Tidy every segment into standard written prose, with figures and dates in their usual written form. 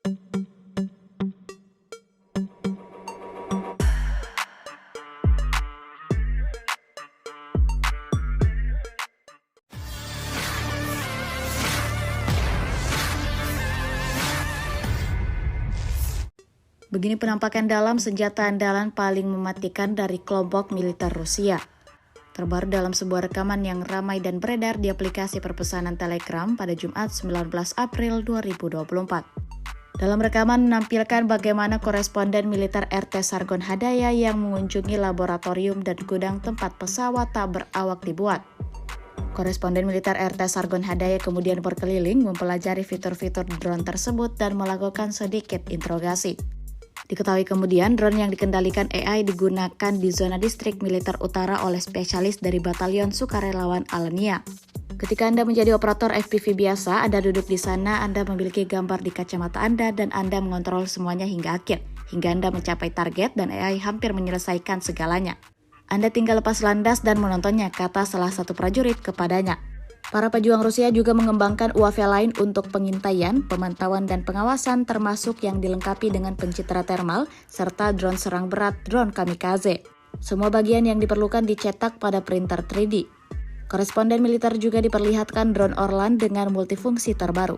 Begini penampakan dalam senjata andalan paling mematikan dari kelompok militer Rusia. Terbaru dalam sebuah rekaman yang ramai dan beredar di aplikasi perpesanan Telegram pada Jumat 19 April 2024. Dalam rekaman menampilkan bagaimana koresponden militer RT Sargon Hadaya yang mengunjungi laboratorium dan gudang tempat pesawat tak berawak dibuat. Koresponden militer RT Sargon Hadaya kemudian berkeliling mempelajari fitur-fitur drone tersebut dan melakukan sedikit interogasi. Diketahui kemudian drone yang dikendalikan AI digunakan di zona distrik militer utara oleh spesialis dari Batalion Sukarelawan Alenia. Ketika Anda menjadi operator FPV biasa, Anda duduk di sana, Anda memiliki gambar di kacamata Anda dan Anda mengontrol semuanya hingga akhir, hingga Anda mencapai target dan AI hampir menyelesaikan segalanya. Anda tinggal lepas landas dan menontonnya, kata salah satu prajurit kepadanya. Para pejuang Rusia juga mengembangkan UAV lain untuk pengintaian, pemantauan, dan pengawasan termasuk yang dilengkapi dengan pencitra termal serta drone serang berat drone kamikaze. Semua bagian yang diperlukan dicetak pada printer 3D. Koresponden militer juga diperlihatkan drone Orlan dengan multifungsi terbaru.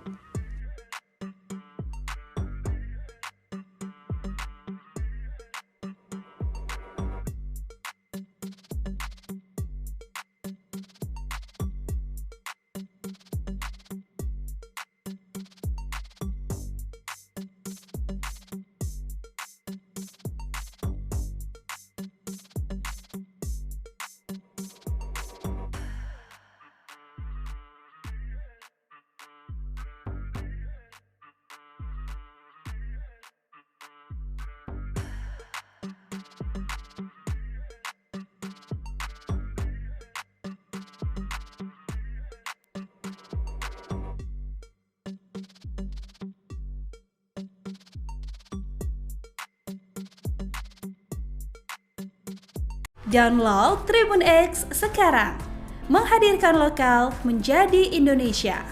Download Tribun X sekarang, menghadirkan lokal menjadi Indonesia.